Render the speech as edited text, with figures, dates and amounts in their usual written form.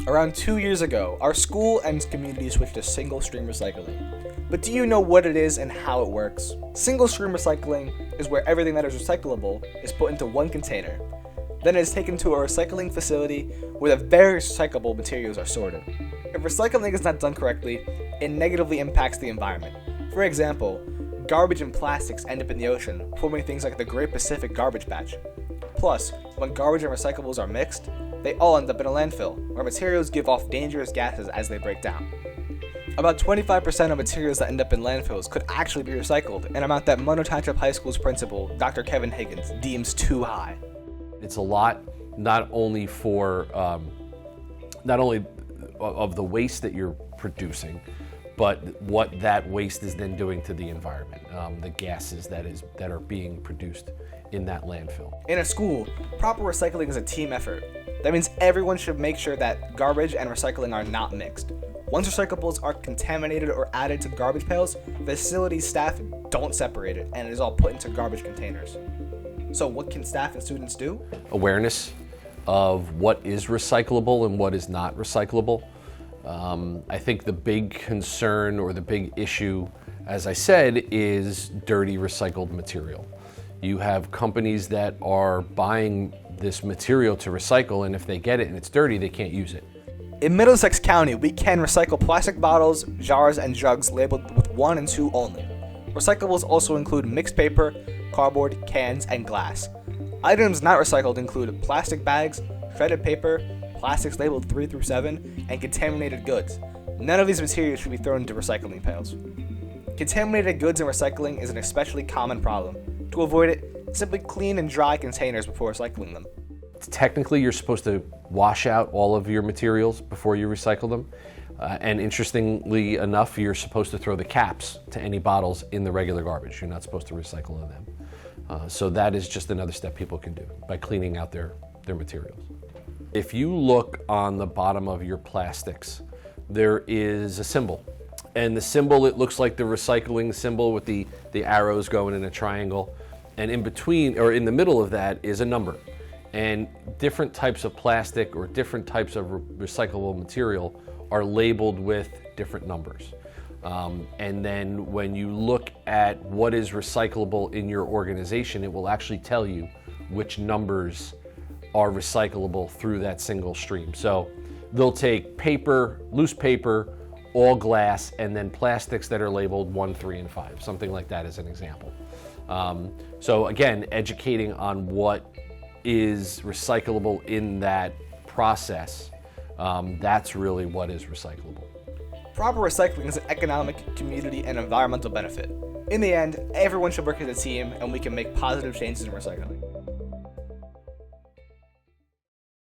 Around 2 years ago, our school and community switched to single-stream recycling. But do you know what it is and how it works? Single-stream recycling is where everything that is recyclable is put into one container. Then it is taken to a recycling facility where the various recyclable materials are sorted. If recycling is not done correctly, it negatively impacts the environment. For example, garbage and plastics end up in the ocean, forming things like the Great Pacific Garbage Patch. Plus, when garbage and recyclables are mixed, they all end up in a landfill, where materials give off dangerous gases as they break down. About 25% of materials that end up in landfills could actually be recycled, an amount that Monroe Township High School's principal, Dr. Kevin Higgins, deems too high. It's a lot, not only of the waste that you're producing, but what that waste is then doing to the environment, the gases that are being produced in that landfill. In a school, proper recycling is a team effort. That means everyone should make sure that garbage and recycling are not mixed. Once recyclables are contaminated or added to garbage pails, facility staff don't separate it, and it is all put into garbage containers. So what can staff and students do? Awareness of what is recyclable and what is not recyclable. I think the big concern or the big issue, as I said, is dirty recycled material. You have companies that are buying this material to recycle, and if they get it and it's dirty, they can't use it. In Middlesex County, we can recycle plastic bottles, jars, and jugs labeled with 1 and 2 only. Recyclables also include mixed paper, cardboard, cans, and glass. Items not recycled include plastic bags, shredded paper, plastics labeled 3 through 7, and contaminated goods. None of these materials should be thrown into recycling pails. Contaminated goods in recycling is an especially common problem. To avoid it, simply clean and dry containers before recycling them. Technically, you're supposed to wash out all of your materials before you recycle them. And interestingly enough, you're supposed to throw the caps to any bottles in the regular garbage. You're not supposed to recycle them. So that is just another step people can do by cleaning out their materials. If you look on the bottom of your plastics, there is a symbol. And the symbol, it looks like the recycling symbol with the arrows going in a triangle. And in between, or in the middle of that, is a number. And different types of plastic or different types of recyclable material are labeled with different numbers. And then when you look at what is recyclable in your organization, it will actually tell you which numbers are recyclable through that single stream. So they'll take paper, loose paper, all glass, and then plastics that are labeled 1, 3, and 5, something like that as an example. So again, educating on what is recyclable in that process, that's really what is recyclable. Proper recycling is an economic, community, and environmental benefit. In the end, everyone should work as a team, and we can make positive changes in recycling.